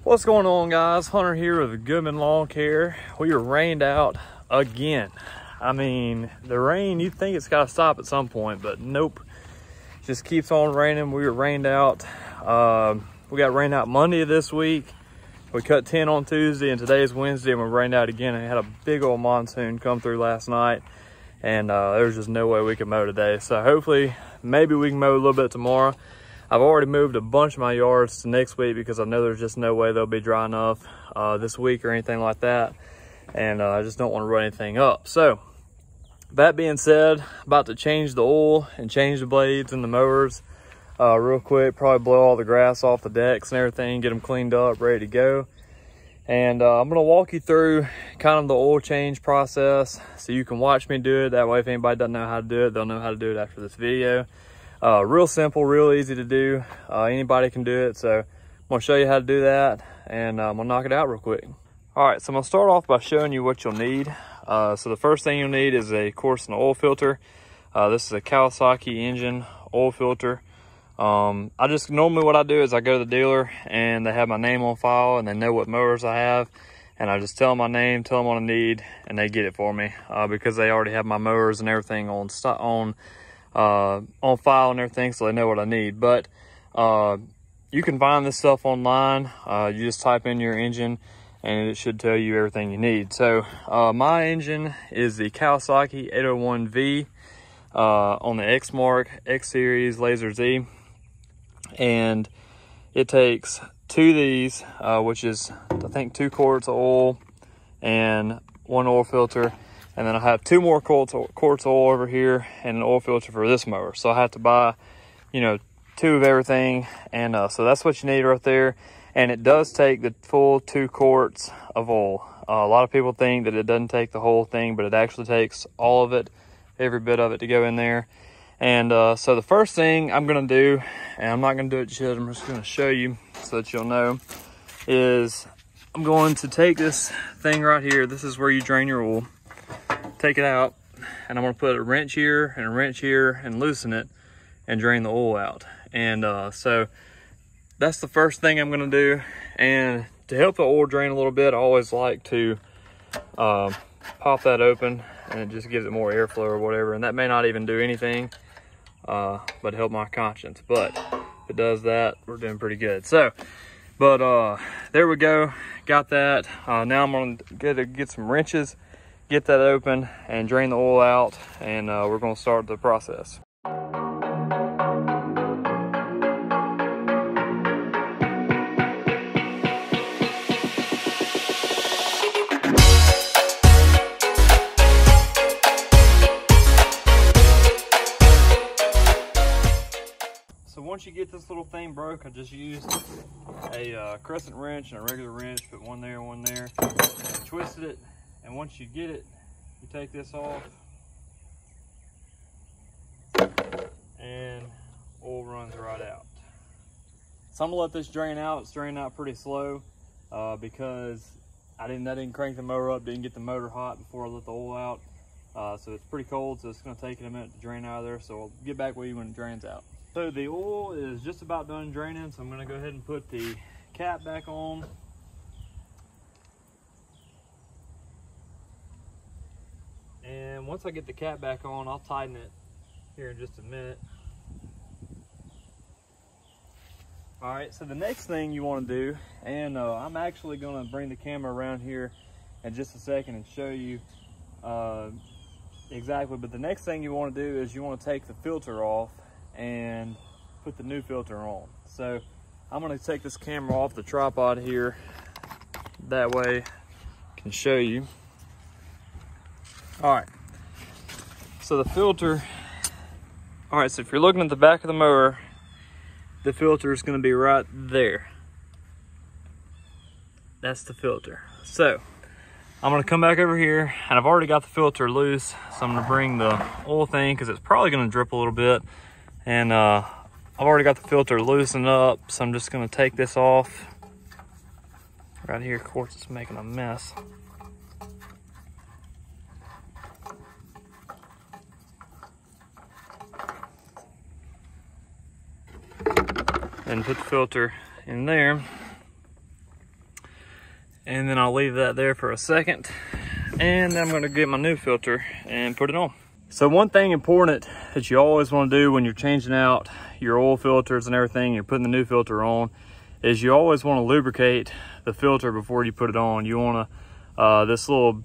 What's going on, guys? Hunter here with Goodman Lawn Care. We are rained out again. I mean, the rain, you'd think it's got to stop at some point, but nope. Just keeps on raining. We were rained out. We got rained out Monday of this week. We cut 10 on Tuesday, and today is Wednesday, and we're rained out again. And had a big old monsoon come through last night, and there's just no way we could mow today. So hopefully, maybe we can mow a little bit tomorrow. I've already moved a bunch of my yards to next week because I know there's just no way they'll be dry enough this week or anything like that. And I just don't want to run anything up. So that being said, about to change the oil and change the blades and the mowers real quick. Probably blow all the grass off the decks and everything, get them cleaned up, ready to go. And I'm gonna walk you through kind of the oil change process so you can watch me do it. That way, if anybody doesn't know how to do it, they'll know how to do it after this video. Real simple, real easy to do. Anybody can do it. So I'm gonna show you how to do that, and I'm gonna knock it out real quick. All right, so I'm gonna start off by showing you what you'll need. So the first thing you'll need is of course, an oil filter. This is a Kawasaki engine oil filter. Normally what I do is I go to the dealer and they have my name on file and they know what mowers I have. And I just tell them my name, tell them what I need, and they get it for me because they already have my mowers and everything on file and everything, so they know what I need. But you can find this stuff online. You just type in your engine and it should tell you everything you need. So my engine is the Kawasaki 801V on the Exmark X Series Lazer Z, and it takes 2 of these, which is I think 2 quarts of oil and 1 oil filter. And then I have 2 more quarts of oil over here and an oil filter for this mower. So I have to buy, 2 of everything. And so that's what you need right there. And it does take the full 2 quarts of oil. A lot of people think that it doesn't take the whole thing, but it actually takes all of it, every bit of it to go in there. And so the first thing I'm going to do, and I'm not going to do it yet, I'm just going to show you so that you'll know, is I'm going to take this thing right here. This is where you drain your oil. Take it out, and I'm going to put a wrench here and a wrench here and loosen it and drain the oil out. And so that's the first thing I'm going to do. And to help the oil drain a little bit, I always like to pop that open, and it just gives it more airflow or whatever. And that may not even do anything but help my conscience. But if it does that, we're doing pretty good. So, but there we go. Got that. Now I'm going to get some wrenches, get that open and drain the oil out, and we're going to start the process. So once you get this little thing broke, I just used a crescent wrench and a regular wrench, put one there, and twisted it. And once you get it, you take this off, and oil runs right out. So I'm gonna let this drain out. It's draining out pretty slow because I didn't crank the motor up, didn't get the motor hot before I let the oil out. So it's pretty cold, so it's gonna take it a minute to drain out of there. So I'll get back with you when it drains out. So the oil is just about done draining, so I'm gonna go ahead and put the cap back on. And once I get the cap back on, I'll tighten it here in just a minute. All right, so the next thing you want to do, and I'm actually going to bring the camera around here in just a second and show you exactly, but the next thing you want to do is you want to take the filter off and put the new filter on. So I'm going to take this camera off the tripod here. That way I can show you. All right, so the filter, all right, so if you're looking at the back of the mower, the filter is going to be right there. That's the filter. So I'm going to come back over here, and I've already got the filter loose, so I'm going to bring the oil thing, because it's probably going to drip a little bit, and I've already got the filter loosened up, so I'm just going to take this off. Right here, of course, it's making a mess. And put the filter in there. and then I'll leave that there for a second, and then I'm going to get my new filter and put it on. So one thing important that you always want to do when you're changing out your oil filters and everything, you're putting the new filter on, is you always want to lubricate the filter before you put it on. You want to, this little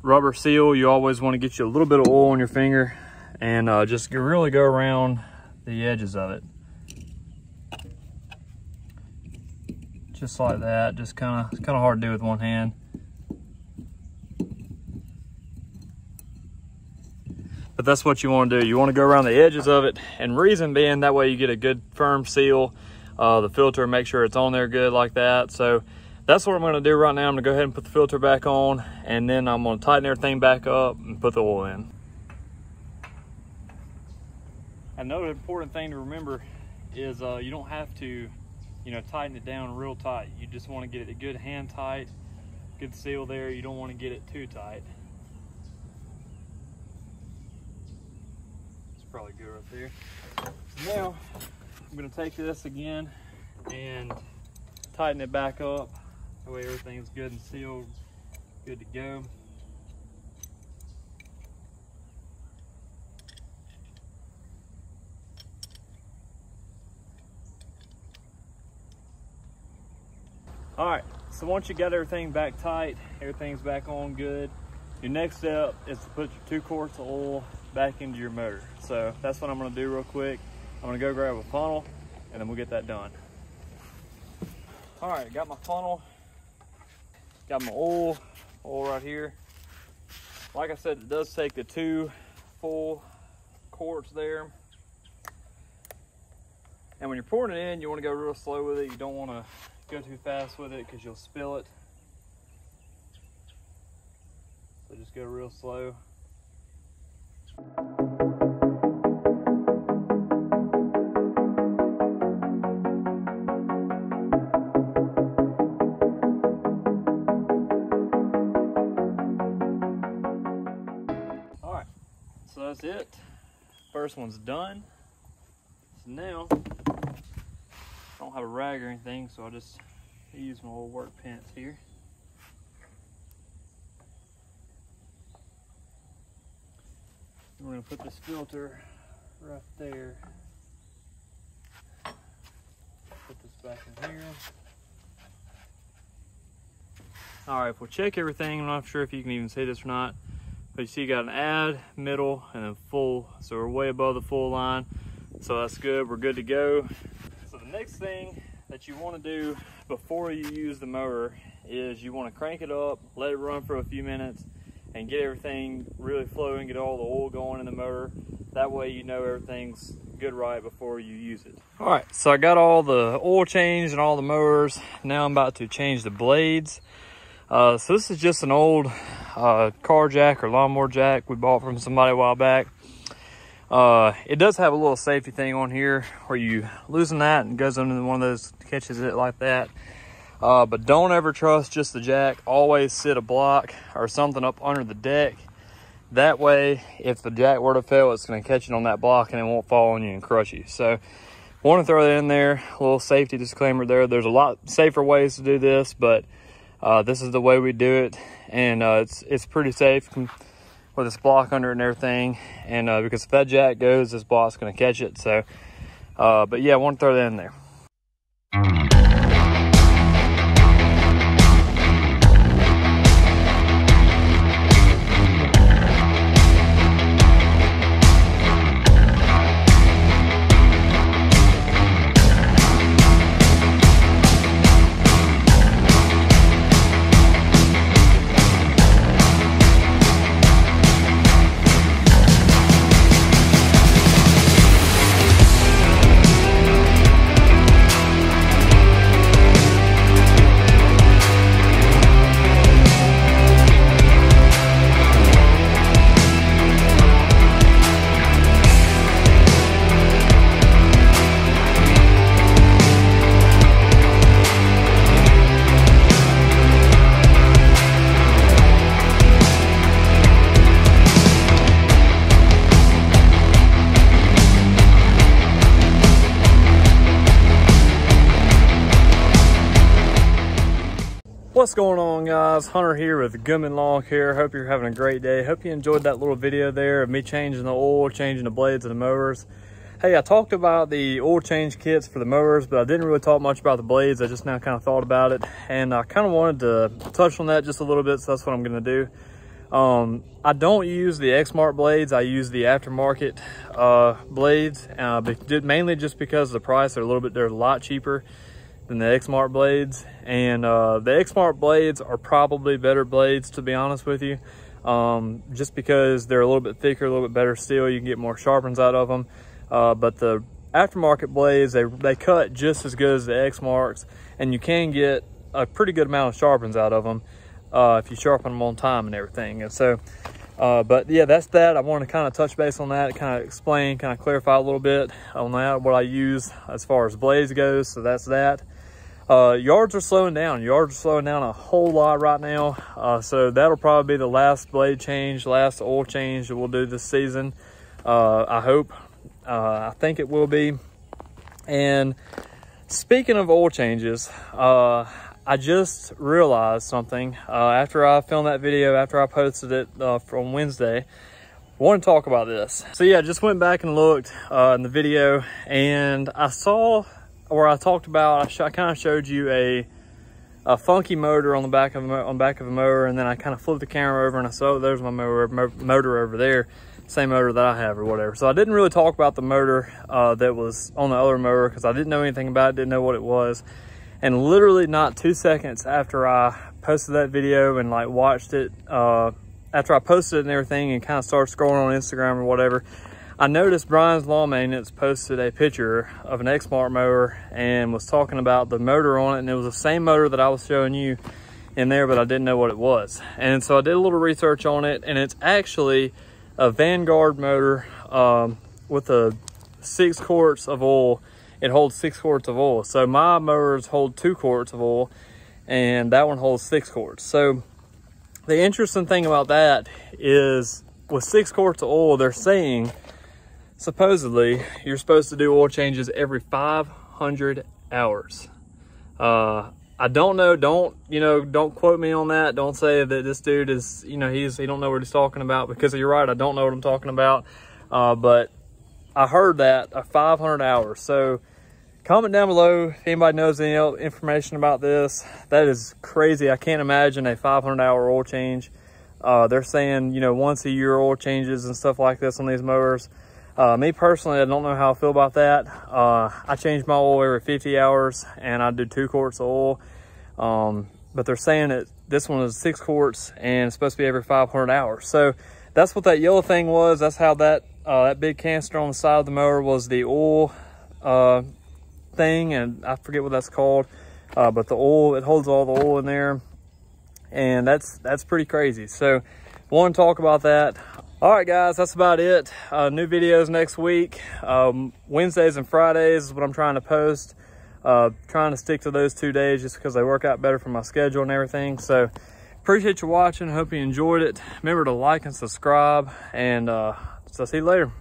rubber seal, you always want to get you a little bit of oil on your finger and just really go around the edges of it. Just like that, just it's kind of hard to do with one hand. But that's what you want to do. You want to go around the edges of it, and reason being, that way you get a good firm seal. The filter, make sure it's on there good like that. So that's what I'm going to do right now. I'm going to go ahead and put the filter back on, and then I'm going to tighten everything back up and put the oil in. Another important thing to remember is you don't have to, tighten it down real tight. You just want to get it a good hand tight, good seal there. You don't want to get it too tight. Probably good right there. So now I'm going to take this again and tighten it back up. That way everything's good and sealed, good to go. All right, so once you got everything back tight, everything's back on good, your next step is to put your 2 quarts of oil back into your motor. So that's what I'm going to do real quick. I'm going to go grab a funnel and then we'll get that done. All right, got my funnel, got my oil right here. Like I said, it does take the 2 full quarts there. And when you're pouring it in, you want to go real slow with it. You don't want to go too fast with it because you'll spill it. So just go real slow. Alright, so that's it. First one's done. So now, I don't have a rag or anything, so I'll just use my little work pants here. We're going to put this filter right there. Put this back in here. All right, if we'll check everything, I'm not sure if you can even see this or not, but you see you got an add, middle, and then full. So we're way above the full line. So that's good, we're good to go. So the next thing that you want to do before you use the motor is you want to crank it up, let it run for a few minutes, and get everything really flowing, get all the oil going in the motor. That way you know everything's good right before you use it. All right, so I got all the oil changed and all the motors. Now I'm about to change the blades. So this is just an old car jack or lawnmower jack we bought from somebody a while back. It does have a little safety thing on here where you loosen that and it goes under one of those, catches it like that. But don't ever trust just the jack. Always sit a block or something up under the deck. That way, if the jack were to fail, it's going to catch it on that block and it won't fall on you and crush you. So, want to throw that in there. A little safety disclaimer there. There's a lot safer ways to do this, but this is the way we do it, and it's pretty safe with this block under it and everything. And because if that jack goes, this block's going to catch it. So, but yeah, I want to throw that in there. What's going on, guys? Hunter here with Goodman Lawn Care. Hope you're having a great day. Hope you enjoyed that little video there of me changing the oil, changing the blades of the mowers. Hey, I talked about the oil change kits for the mowers, but I didn't really talk much about the blades. I just now kind of thought about it, and I kind of wanted to touch on that just a little bit, so that's what I'm going to do. I don't use the Exmark blades. I use the aftermarket blades, mainly just because of the price. They're a lot cheaper than the Exmark blades, and the Exmark blades are probably better blades, to be honest with you, just because they're a little bit thicker, a little bit better steel. You can get more sharpens out of them, but the aftermarket blades, they cut just as good as the Exmarks, and you can get a pretty good amount of sharpens out of them if you sharpen them on time and everything. And so but yeah, that's that. I want to kind of touch base on that, kind of explain, kind of clarify a little bit on that, what I use as far as blades goes. So that's that. Yards are slowing down. Yards are slowing down a whole lot right now. So that'll probably be the last blade change, last oil change that we'll do this season. I hope. I think it will be. And speaking of oil changes, I just realized something after I filmed that video, after I posted it from Wednesday. I want to talk about this. So yeah, I just went back and looked in the video, and I saw where I talked about, I kind of showed you a funky motor on the back of a mower, and then I kind of flipped the camera over and I saw, oh, there's my motor over there, same motor that I have or whatever. So I didn't really talk about the motor that was on the other mower because I didn't know anything about it, didn't know what it was. And literally not 2 seconds after I posted that video and like watched it, after I posted it and everything and kind of started scrolling on Instagram or whatever, I noticed Brian's Lawn Maintenance posted a picture of an Exmark mower and was talking about the motor on it, and it was the same motor that I was showing you in there, but I didn't know what it was. And so I did a little research on it, and it's actually a Vanguard motor with 6 quarts of oil. It holds 6 quarts of oil. So my mowers hold 2 quarts of oil, and that one holds 6 quarts. So the interesting thing about that is with 6 quarts of oil, they're saying supposedly you're supposed to do oil changes every 500 hours. I don't know, don't quote me on that. Don't say that this dude is, he don't know what he's talking about, because you're right, I don't know what I'm talking about. But I heard that 500 hours. So comment down below if anybody knows any information about this. That is crazy. I can't imagine a 500-hour oil change. They're saying, once a year oil changes and stuff like this on these mowers. Me personally, I don't know how I feel about that. I change my oil every 50 hours and I do 2 quarts of oil. But they're saying that this one is 6 quarts and it's supposed to be every 500 hours. So that's what that yellow thing was. That's how that big canister on the side of the mower was the oil thing, and I forget what that's called. But the oil, it holds all the oil in there, and that's pretty crazy. So want to talk about that. All right, guys, that's about it. New videos next week. Wednesdays and Fridays is what I'm trying to post. Trying to stick to those 2 days just because they work out better for my schedule and everything. So appreciate you watching. Hope you enjoyed it. Remember to like and subscribe, and so see you later.